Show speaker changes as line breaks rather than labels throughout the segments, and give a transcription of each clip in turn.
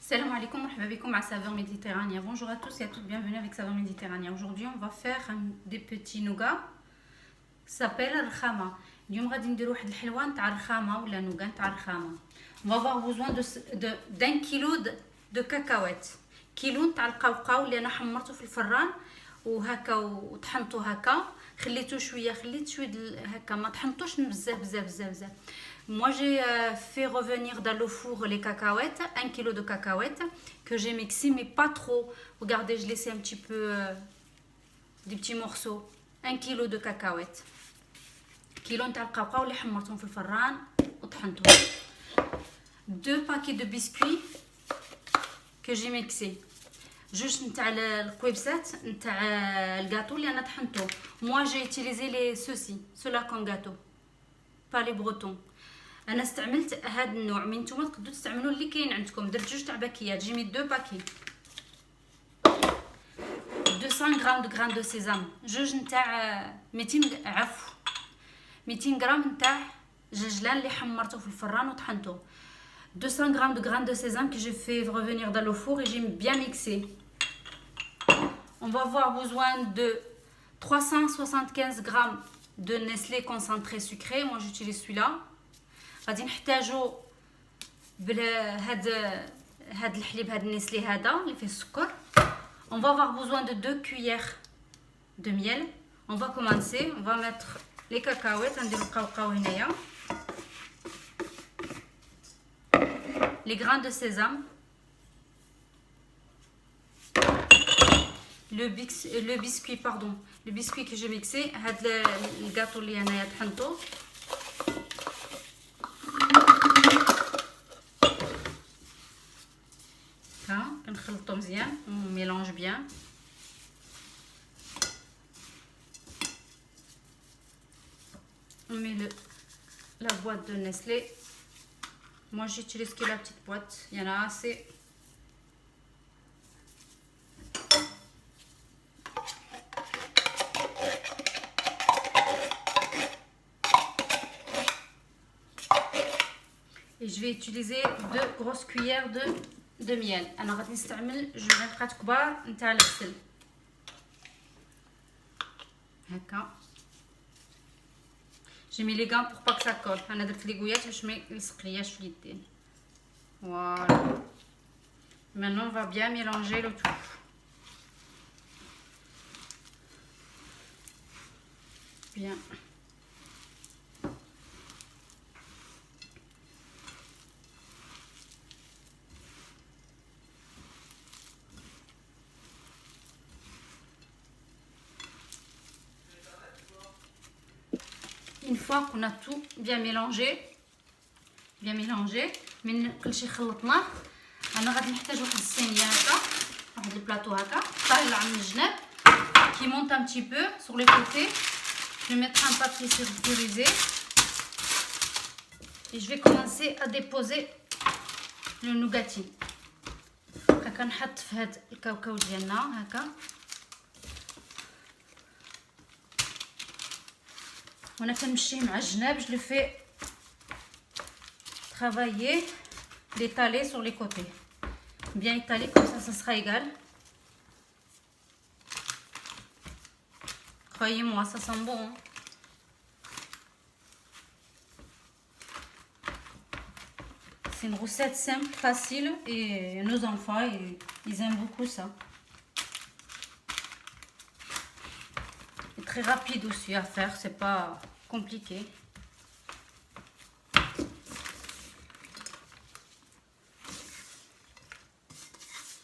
Salam alaikum, marhaba bikoum à Saveur Méditerranée. Bonjour à tous et à toutes, bienvenue avec Saveur Méditerranée. Aujourd'hui, on va faire des petits nougats qui s'appellent الرخامة. اليوم غادي نديرو واحد الحلوة نتاع الرخامة ولا نوغا نتاع الرخامة. On va avoir besoin d'un kilo de cacahuètes. كيلو نتاع القوقاو اللي انا حمرته في الفران وهكا وطحنته هكا، خليته شويه، خليت شويه هكا، ما طحنتوش بزاف بزاف بزاف بزاف. Moi j'ai fait revenir dans le four les cacahuètes, 1 kg de cacahuètes que j'ai mixé mais pas trop. Regardez, je laissais un petit peu des petits morceaux. 1 kg de cacahuètes. كيلو نتاع القوقاو اللي حمرتهم في الفران وطحنتهم. 2 paquets de biscuits que j'ai mixé. جوج نتاع القويبسات نتاع الجاتو اللي انا طحنته. Moi j'ai utilisé les ceux-là comme gâteau. Pas les bretons. انا استعملت هذا النوع، من نتوما تقدروا تستعملوا اللي كاين عندكم. درت جوج تاع باكيات، جي مي 2 باكي 200 غرام دو غران دو سيزام، جوج نتاع 200 عفو 200 غرام نتاع جلجلان اللي حمرته في الفران وطحنته. 200 grammes de graines de sésame que j'ai fait revenir dans le four et j'ai bien mixé. On va avoir besoin de 375 grammes de Nestlé concentré sucré. Moi j'utilise celui-là. غادي نحتاجو هاد الحليب، هاد النسلي هذا اللي فيه السكر. On va avoir besoin de 2 cuillères de miel. On va commencer, on va mettre les cacahuètes. نديرو القوقاو هنايا، les grains de sésame, le biscuit que j'ai mixé, le gâteau اللي انا طحنته. ها كنخلطو مزيان، on mélange bien. On met la boîte de Nestlé. Moi j'utilise que la petite boîte, il y en a assez. Et je vais utiliser 2 grosses cuillères de miel. انا غادي نستعمل جوج معالق كبار نتاع العسل هكا. J'ai mis les gants pour pas que ça colle. انا درت لي قويات باش ما يلصقلياش في اليدين. Voilà. Maintenant on va bien mélanger le tout. Bien. Une fois qu'on a tout bien mélangé, من كل شيء خلطناه، انا غادي نحتاج واحد الصينيه هكا، واحد البلاطو هكا طالع من الجناب qui monte un petit peu sur les côtés. Je vais mettre un papier sulfurisé et je vais commencer à déposer le nougati. هكا نحط في هاد الكاوكاو ديالنا هكا، وانا كنمشيه مع الجناب. Je le fais travailler, l'étaler sur les côtés, bien étalé, comme ça sera égal. Croyez-moi, ça sent bon, hein. C'est une recette simple, facile, et nos enfants ils aiment beaucoup ça. Et très rapide aussi à faire, c'est pas compliqué.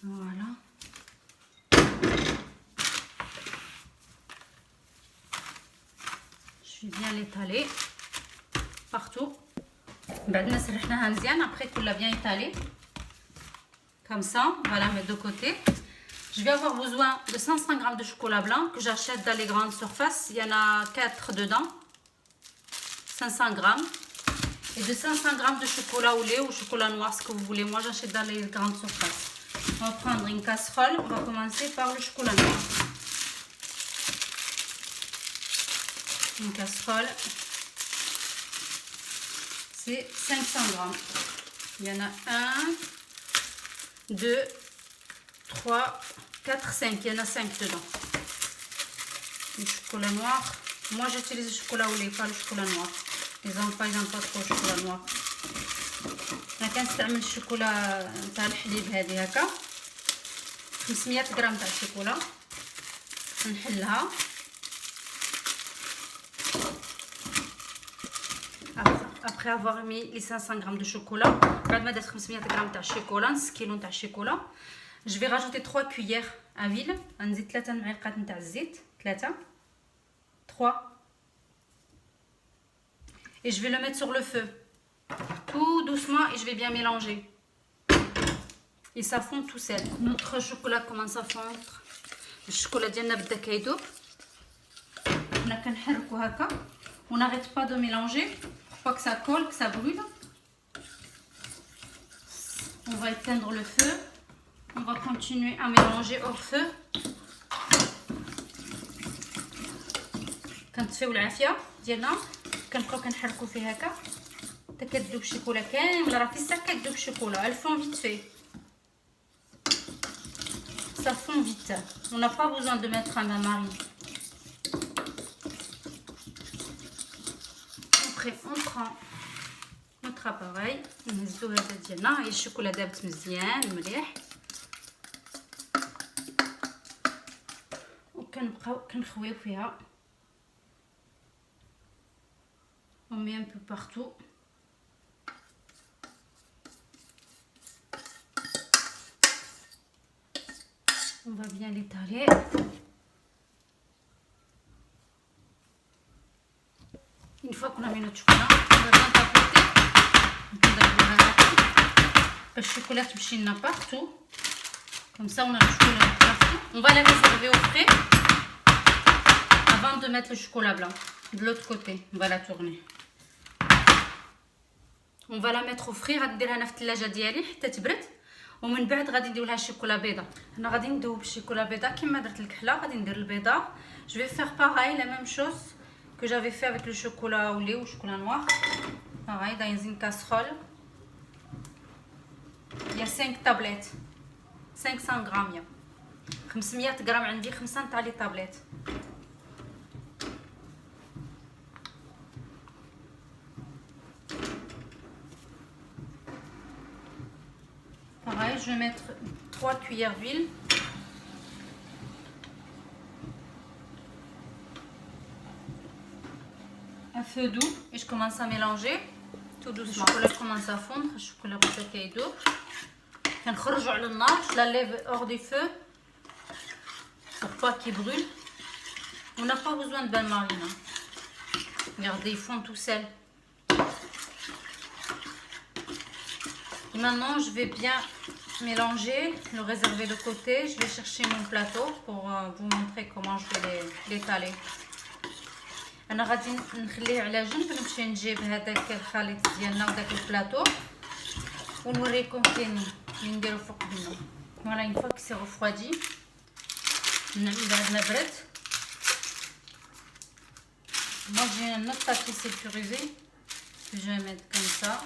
Voilà. Je vais bien l'étaler partout. بعد سرحناها مزيان. Après qu'on l'a bien étalé comme ça, on va la mettre de côté. Je vais avoir besoin de 500 g de chocolat blanc que j'achète dans les grandes surfaces. Il y en a 4 dedans. 500 g. Et de 500 g de chocolat au lait ou chocolat noir, ce que vous voulez. Moi, j'achète dans les grandes surfaces. On va prendre une casserole. On va commencer par le chocolat noir. Une casserole. C'est 500 g. Il y en a 1, 2, 3, 4, 5. Il y en a 5 dedans. Le chocolat noir. Moi, j'utilise le chocolat au lait, pas le chocolat noir. Les enfants, ils n'aiment pas trop le chocolat noir. أنا كنستعمل الشوكولا تاع الحليب هذه هكا 500 غرام تاع الشوكولا. نحلها après avoir mis les 500 grammes de chocolat. بعد ما درت 500 غرام تاع الشوكولا، نص كيلو تاع الشوكولا. je vais rajouter 3 cuillères à huile. غنزيد 3 معلقات نتاع الزيت، 3 et je vais le mettre sur le feu tout doucement et je vais bien mélanger et ça fond tout seul. Notre chocolat commence à fondre. الشوكولا ديالنا بدا كيذوب. حنا كنحركو هكا on n'arrête pas de mélanger pour pas que ça colle, que ça brûle. On va éteindre le feu. On va continuer à mélanger hors feu. كنطفيو العافيه ديالنا كنبقاو كنحركو فيه هكا حتى كتذوب الشوكولا كامله. راه في الساعه كتذوب الشوكولا. elle fond vite fait. Ça fond vite. On n'a pas besoin de mettre un bain-marie. Après, on prend notre appareil. نهزو هذا ديالنا. هي الشوكولا دابت مزيان مليح. وكنبقاو كنخويو فيها. On met un peu partout. On va bien l'étaler. Une fois qu'on a mis notre chocolat, on va bien tapoter. Le chocolat touche partout. Comme ça, on a le chocolat partout. On va les réserver au frais avant de mettre le chocolat blanc. De l'autre côté, on va la tourner. On va la mettre au frais. غنديرها انا في الثلاجه ديالي حتى تبرد. ومن بعد غادي ندير لها الشوكولا بيضاء. انا غادي ندوب الشوكولا بيضاء كما درت الكحله. غادي ندير البيضاء. Je vais faire pareil, la même chose que j'avais fait avec le chocolat au lait ou chocolat noir. Pareil, dans une casserole. Il y a 5 tablettes. 500 grammes. 500 غرام عندي 5 تاع لي طابليت. Pareil, je vais mettre 3 cuillères d'huile. À feu doux et je commence à mélanger tout doucement. Le chocolat commence à fondre, le chocolat بدا كيذوب. كنخرجوا على النار, je la lève hors du feu pour pas qu'il brûle. On n'a pas besoin de bain-marie. Regardez, ils font tout seul. Et maintenant, je vais bien mélanger, le réserver de côté. Je vais chercher mon plateau pour vous montrer comment je vais l'étaler. انا غادي نخليه على جنب نمشي نجيب هذاك الخليط ديالنا وداك البلاطو ونوريكم فين نديرو فوق منه. فوالا une fois que c'est refroidi من بعد ما برد. Moi j'ai un autre papier sécurisé que je vais mettre comme ça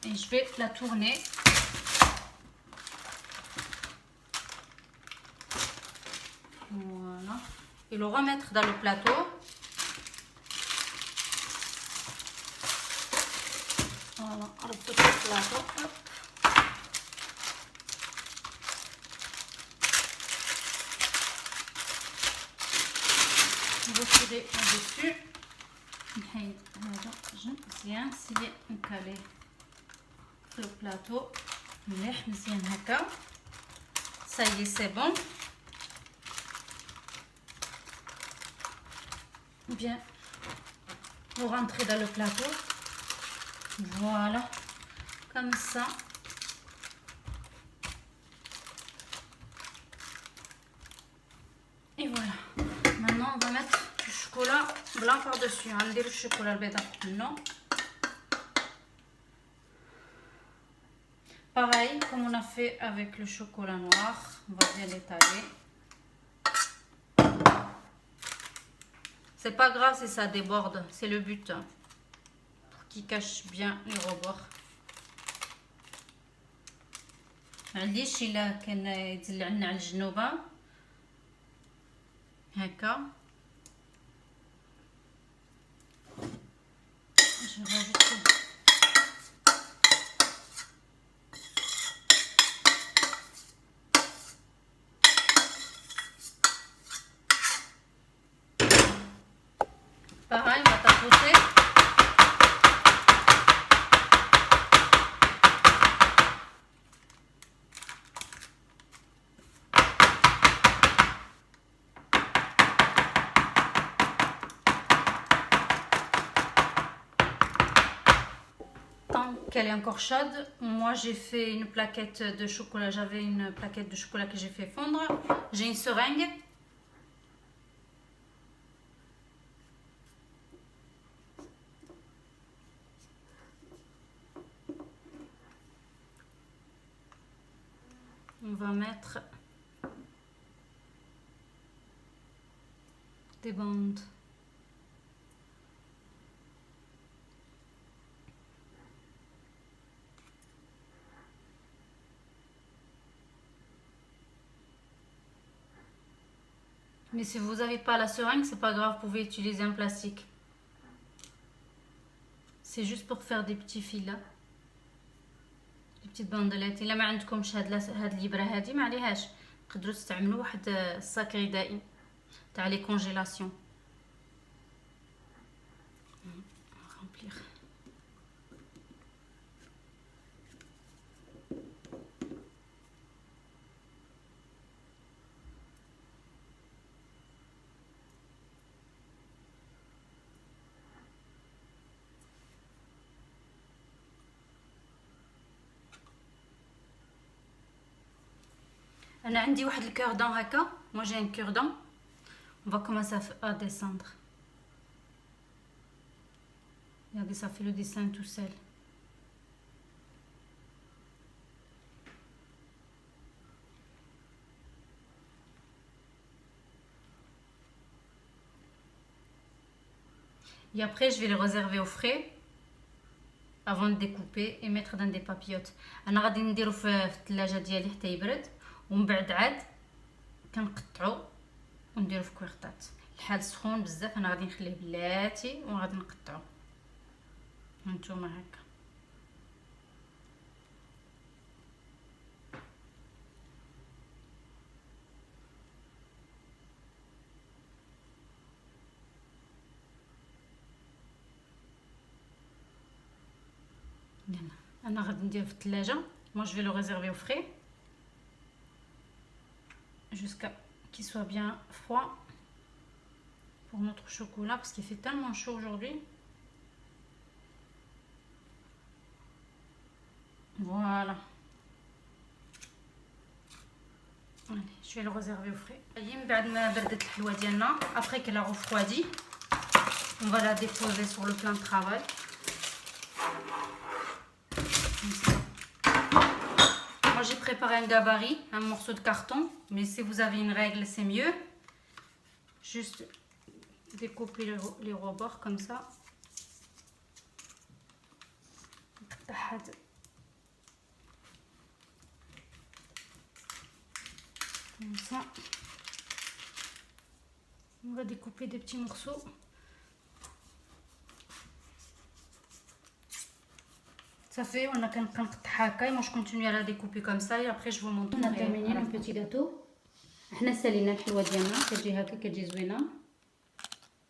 et je vais la tourner. Voilà. Et le remettre dans le plateau. Voilà, retour sur le plateau. Hop. On va tirer au-dessus. Bien, essayer de caler le plateau. Ça y est, c'est bon. Bien, vous rentrez dans le plateau, voilà, comme ça. Et voilà. Maintenant, on va mettre du chocolat blanc par-dessus. On va dire le chocolat blanc. Non. Pareil, comme on a fait avec le chocolat noir, on va bien l'étaler. C'est pas grave si ça déborde, c'est le but. Pour qu'il cache bien les rebords. معليش الا كان يدلعنا على الجنوبه هكا. Je rajoute pareil, on va tapoter. Tant qu'elle est encore chaude, moi j'ai fait une plaquette de chocolat, j'avais une plaquette de chocolat que j'ai fait fondre. J'ai une seringue. On va mettre des bandes. Mais si vous n'avez pas la seringue, c'est pas grave, vous pouvez utiliser un plastique. C'est juste pour faire des petits fils là. Des petites bandelettes. إلا ما عندكمش هاد الإبرة هادي ما عليهاش، تقدروا تستعملوا واحد الصاك غذائي تاع لي كونجيلاسيون. انا عندي واحد الكوردون هكا. moi j'ai un cure-dent. On va commencer à descendre. Regardez, ça fait le dessin tout seul. Et après je vais le réserver au frais avant de découper et mettre dans des papillotes. انا غادي نديرو في الثلاجه ديالي حتى يبرد، ومن بعد عاد كنقطعو ونديرو في كويرطات. الحال سخون بزاف، انا غادي نخليه بلاتي وغادي نقطعو. هانتوما هكا. انا غادي ندير في الثلاجه. moi je vais le réserver au frais jusqu'à qu'il soit bien froid pour notre chocolat parce qu'il fait tellement chaud aujourd'hui. Voilà. Allez, je vais le réserver au frais. من بعد ما بردت الحلوه ديالنا après qu'elle a refroidi, on va la déposer sur le plan de travail. Moi j'ai préparé un gabarit, un morceau de carton, mais si vous avez une règle c'est mieux. Juste découper les rebords comme ça. Comme ça. On va découper des petits morceaux. Ça fait, on a qu'un et moi je continue à la découper comme ça et après je vous montre. On a terminé le petit gâteau. احنا سالينا الحلوه ديالنا كتجي هكا كتجي زوينه.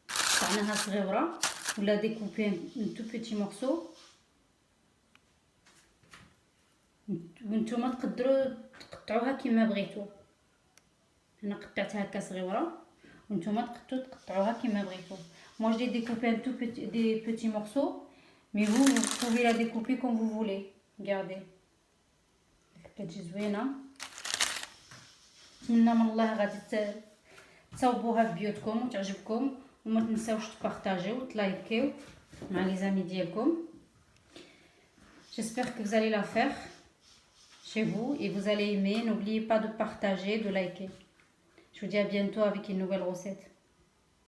قطعناها صغيره ولا ديكوبي ان تو بيتي مورسو. وانتوما تقدروا تقطعوها كما بغيتو. انا قطعتها هكا صغيره وانتوما تقدروا تقطعوها كما بغيتو. moi je l'ai découpé un tout petit des petits morceaux. Mais vous pouvez la découper comme vous voulez. Regardez. كتجي زوينه. نتمنى من الله غادي تصاوبوها في بيوتكم وتعجبكم وما تنساوش تبارطاجيو وتلايكيو مع لي زامي ديالكم. J'espère que vous allez la faire chez vous et vous allez aimer. N'oubliez pas de partager, de liker. Je vous dis à bientôt avec une nouvelle recette.